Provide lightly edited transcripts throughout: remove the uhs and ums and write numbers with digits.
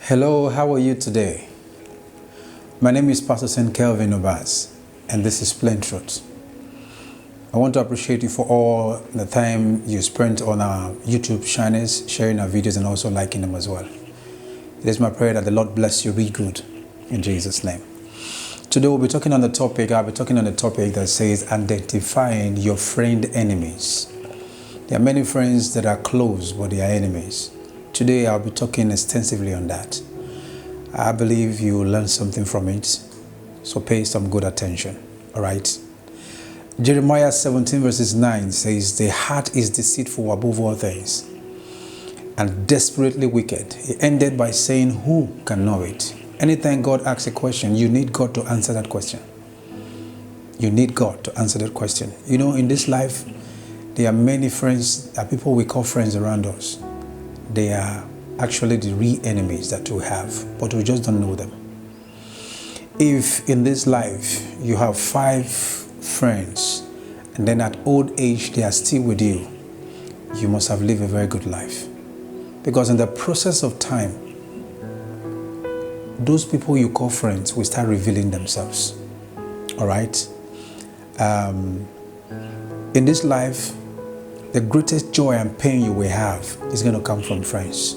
Hello, how are you today? My name is Pst.St.KelviN Obas, and this is Plain Truth. I want to appreciate you for all the time you spent on our YouTube channels, sharing our videos and also liking them as well. It is my prayer that the Lord bless you really good in Jesus' name. Today we'll be talking on the topic, I'll be talking on the topic that says identifying your friend enemies. There are many friends that are close, but they are enemies. Today I'll be talking extensively on that. I believe you will learn something from it, so pay some good attention, all right? Jeremiah 17 verses 9 says, "The heart is deceitful above all things and desperately wicked." He ended by saying, "Who can know it?" Anytime God asks a question, you need God to answer that question. You need God to answer that question. You know, in this life, there are many friends, people we call friends around us. They are actually the real enemies that we have, but we just don't know them. If in this life you have 5 friends and then at old age they are still with you, you must have lived a very good life. Because in the process of time, those people you call friends will start revealing themselves. All right? In this life, the greatest joy and pain you will have is going to come from friends.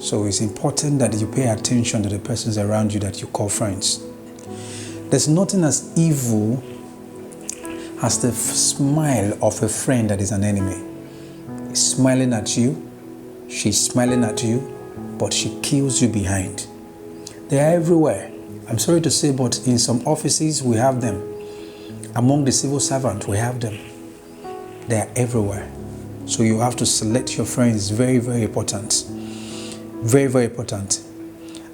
So it's important that you pay attention to the persons around you that you call friends. There's nothing as evil as the smile of a friend that is an enemy. He's smiling at you, she's smiling at you, but she kills you behind. They are everywhere. I'm sorry to say, but in some offices we have them. Among the civil servants we have them. They are everywhere. So you have to select your friends. Very, very important. Very, very important.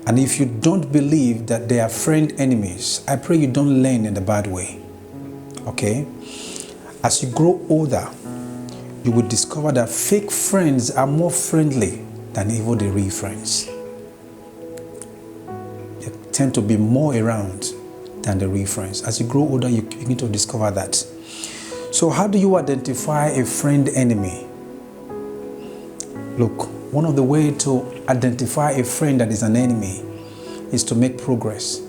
And if you don't believe that they are friend enemies, I pray you don't learn in the bad way. Okay? As you grow older, you will discover that fake friends are more friendly than even the real friends. They tend to be more around than the real friends. As you grow older, you begin to discover that. So how do you identify a friend enemy? Look, one of the ways to identify a friend that is an enemy is to make progress.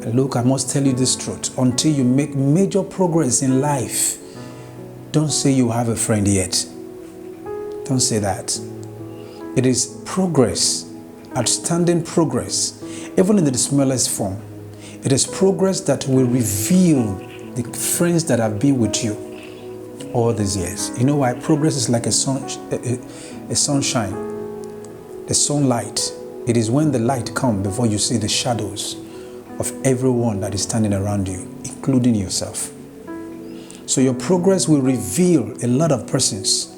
And look, I must tell you this truth. Until you make major progress in life, don't say you have a friend yet. Don't say that. It is progress, outstanding progress, even in the smallest form. It is progress that will reveal the friends that have been with you all these years. You know why? Progress is like a sunshine, the sunlight. It is when the light comes before you see the shadows of everyone that is standing around you, including yourself. So your progress will reveal a lot of persons.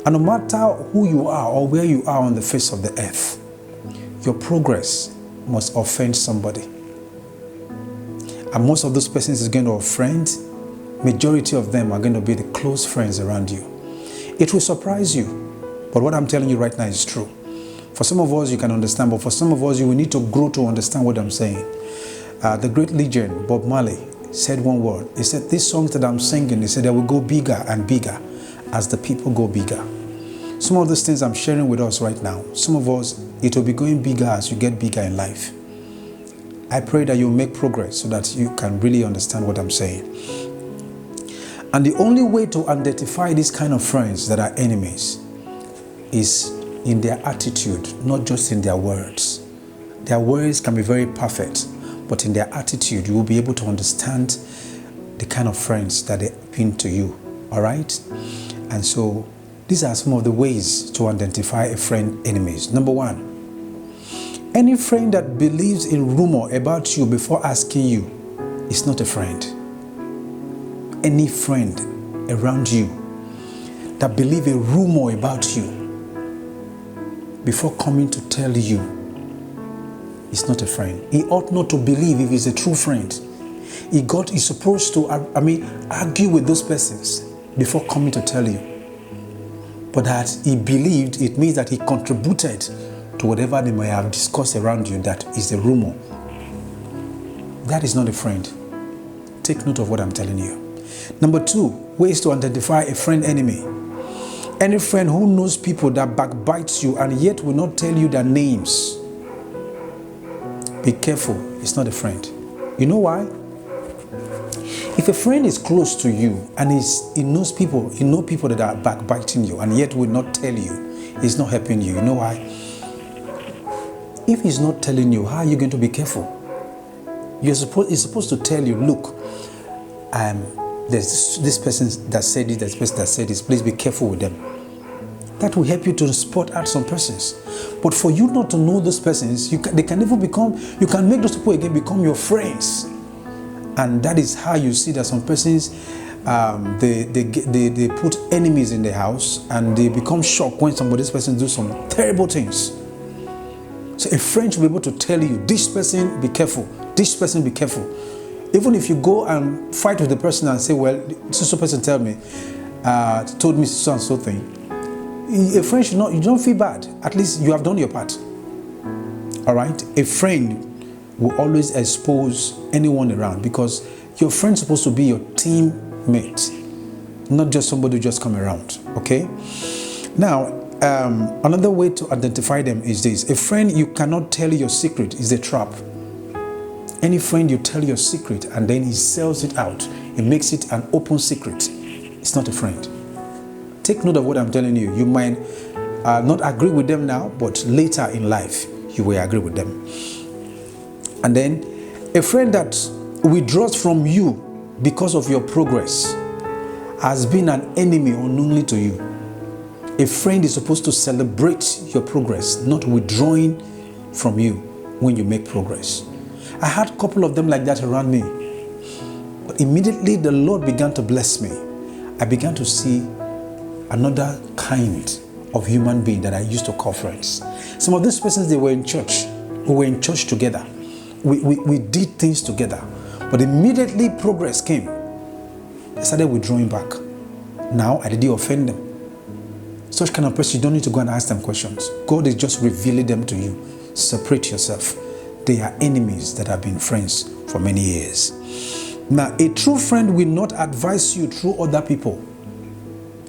And no matter who you are or where you are on the face of the earth, your progress must offend somebody. And most of those persons is going to offend. Majority of them are going to be the close friends around you. It will surprise you, but what I'm telling you right now is true. For some of us, you can understand, but for some of us, you will need to grow to understand what I'm saying. The great legend, Bob Marley, said one word. He said, "These songs that I'm singing," he said, "they will go bigger and bigger as the people go bigger." Some of those things I'm sharing with us right now, some of us, it will be going bigger as you get bigger in life. I pray that you make progress so that you can really understand what I'm saying. And the only way to identify these kind of friends that are enemies is in their attitude, not just in their words. Their words can be very perfect, but in their attitude, you will be able to understand the kind of friends that they've been to you, all right? And so these are some of the ways to identify a friend enemies. Number 1, any friend that believes in rumor about you before asking you is not a friend. Any friend around you that believes a rumor about you before coming to tell you is not a friend. He ought not to believe if he's a true friend. He's supposed to, argue with those persons before coming to tell you. But that he believed, it means that he contributed to whatever they may have discussed around you that is a rumor. That is not a friend. Take note of what I'm telling you. Number 2, ways to identify a friend enemy. Any friend who knows people that backbites you and yet will not tell you their names. be careful. It's not a friend. You know why? If a friend is close to you and he knows people that are backbiting you and yet will not tell you, he's not helping you. You know why? If he's not telling you, how are you going to be careful? He's supposed to tell you, look, there's this person that said this, there's this person that said this, please be careful with them. That will help you to spot out some persons. But for you not to know those persons, you can make those people again become your friends. And that is how you see that some persons, they put enemies in their house and they become shocked when this person do some terrible things. So a friend should be able to tell you, this person be careful, this person be careful. Even if you go and fight with the person and say, well, so person told me so and so thing. A friend should not, you don't feel bad. At least you have done your part. All right? A friend will always expose anyone around because your friend's supposed to be your teammate, not just somebody who just come around. Okay? Now, another way to identify them is this. A friend you cannot tell your secret is a trap. Any friend you tell your secret and then he sells it out, he makes it an open secret, it's not a friend. Take note of what I'm telling you. You might not agree with them now, but later in life, you will agree with them. And then, a friend that withdraws from you because of your progress has been an enemy unknowingly to you. A friend is supposed to celebrate your progress, not withdrawing from you when you make progress. I had a couple of them like that around me. But immediately the Lord began to bless me. I began to see another kind of human being that I used to call friends. Some of these persons, they were in church. We were in church together. We did things together. But immediately progress came. I started withdrawing back. Now, I didn't offend them. Such kind of person, you don't need to go and ask them questions. God is just revealing them to you. Separate yourself. They are enemies that have been friends for many years. Now, a true friend will not advise you through other people.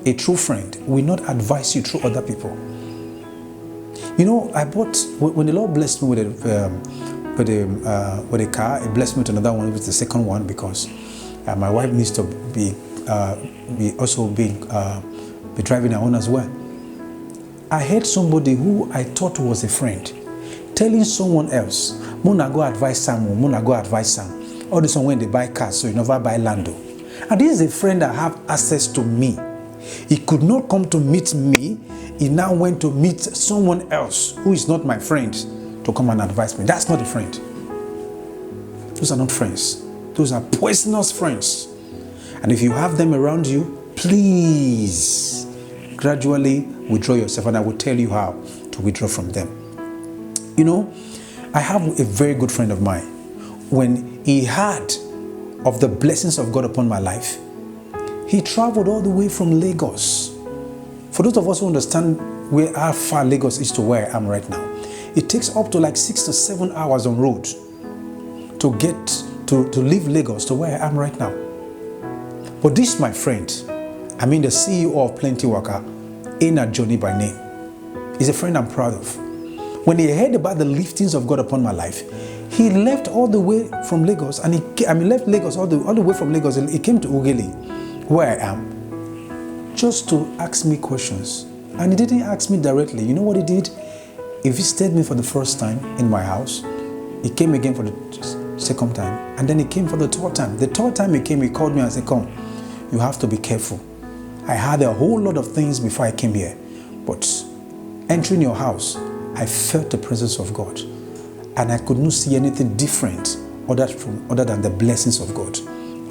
A true friend will not advise you through other people. You know, when the Lord blessed me with a car, He blessed me with another one, with the second one, because my wife needs to be driving her own as well. I heard somebody who I thought was a friend telling someone else, Mona go advise Sam, Mona go advise Sam. All this one when they buy cars, so you never buy Lando. And this is a friend that have access to me. He could not come to meet me. He now went to meet someone else who is not my friend to come and advise me. That's not a friend. Those are not friends. Those are poisonous friends. And if you have them around you, please gradually withdraw yourself, and I will tell you how to withdraw from them. You know, I have a very good friend of mine. When he heard of the blessings of God upon my life, he traveled all the way from Lagos. For those of us who understand how far Lagos is to where I am right now, it takes up to like 6 to 7 hours on road to get to leave Lagos to where I am right now. But this, my friend, the CEO of Plenty Worker, Ena Johnny by name, is a friend I'm proud of. When he heard about the liftings of God upon my life, he left all the way from Lagos, and left Lagos all the way from Lagos. He came to Ughelli, where I am, just to ask me questions. And he didn't ask me directly. You know what he did? He visited me for the first time in my house. He came again for the second time, and then he came for the third time. The third time he came, he called me and said, come, you have to be careful. I had a whole lot of things before I came here, but entering your house, I felt the presence of God, and I could not see anything different other than the blessings of God.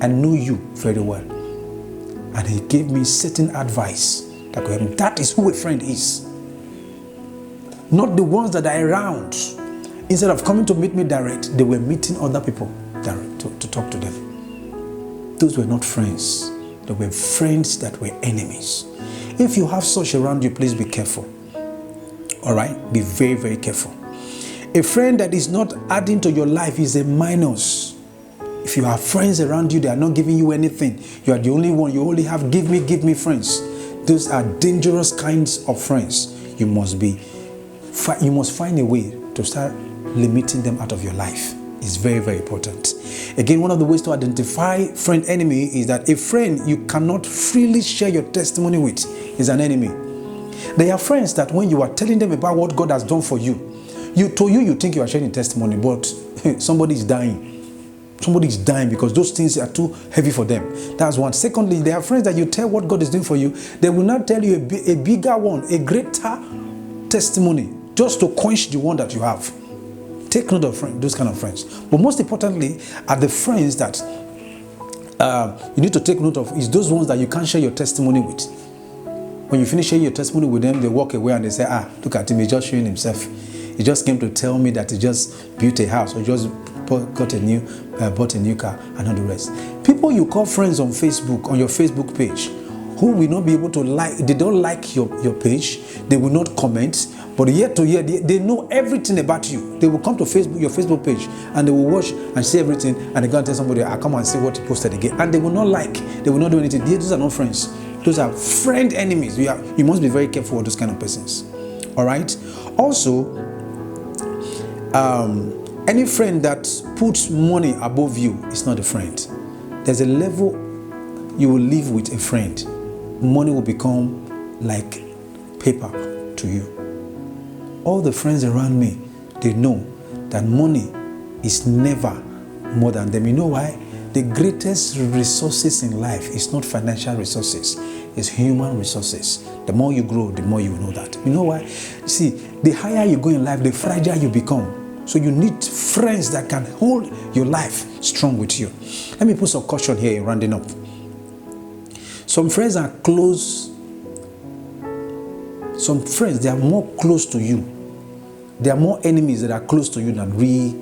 I knew you very well, and he gave me certain advice that is who a friend is. Not the ones that are around. Instead of coming to meet me direct, they were meeting other people direct to talk to them. Those were not friends. They were friends that were enemies. If you have such around you, please be careful. All right? Be very, very careful. A friend that is not adding to your life is a minus. If you have friends around you, they are not giving you anything. You are the only one. You only have give me friends. Those are dangerous kinds of friends. You must find a way to start limiting them out of your life. It's very, very important. Again, one of the ways to identify friend enemy is that a friend you cannot freely share your testimony with is an enemy. There are friends that when you are telling them about what God has done for you, you think you are sharing testimony, but somebody is dying. Somebody is dying because those things are too heavy for them. That's one. Secondly, there are friends that you tell what God is doing for you. They will not tell you a bigger one, a greater testimony, just to quench the one that you have. Take note of those kind of friends. But most importantly, are the friends that you need to take note of is those ones that you can't share your testimony with. When you finish sharing your testimony with them, they walk away and they say, look at him, he's just showing himself. He just came to tell me that he just built a house or just bought a new car and all the rest. People you call friends on Facebook, on your Facebook page, who will not be able to like, they don't like your page, they will not comment, but year to year, they know everything about you. They will come to Facebook, your Facebook page, and they will watch and see everything, and they go and tell somebody, I'll come and see what he posted again. And they will not like, they will not do anything. Those are not friends. Those are friend enemies. You must be very careful with those kind of persons. All right? Also, any friend that puts money above you is not a friend. There's a level you will live with a friend. Money will become like paper to you. All the friends around me, they know that money is never more than them. You know why? The greatest resources in life is not financial resources, it's human resources. The more you grow, the more you know that. You know why? See, the higher you go in life, the fragile you become. So you need friends that can hold your life strong with you. Let me put some caution here in rounding up. Some friends are close. Some friends, they are more close to you. There are more enemies that are close to you than real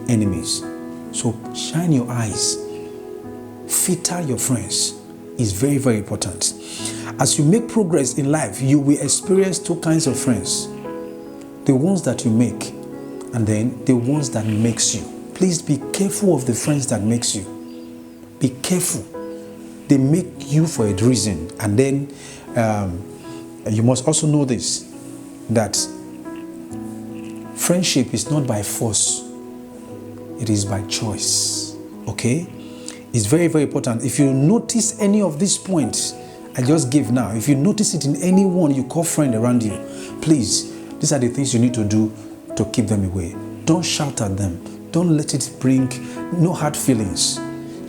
enemies. So shine your eyes. Filter your friends is very, very important. As you make progress in life, you will experience two kinds of friends. The ones that you make, and then the ones that makes you. Please be careful of the friends that makes you. Be careful. They make you for a reason. And then you must also know this, that friendship is not by force. It is by choice. Okay? It's very, very important. If you notice any of these points I just gave now, if you notice it in anyone you call friend around you, please, these are the things you need to do to keep them away. Don't shout at them. Don't let it bring no hard feelings.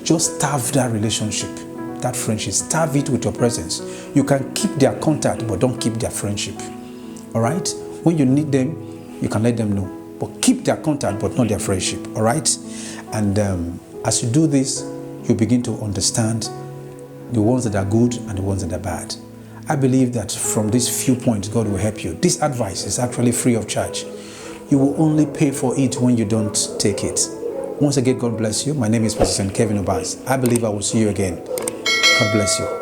Just starve that relationship, that friendship. Starve it with your presence. You can keep their contact, but don't keep their friendship. All right? When you need them, you can let them know. But keep their contact, but not their friendship. All right? And as you do this, you begin to understand the ones that are good and the ones that are bad. I believe that from these few points, God will help you. This advice is actually free of charge. You will only pay for it when you don't take it. Once again, God bless you. My name is Pst.St.KelviN Obas. I believe I will see you again. God bless you.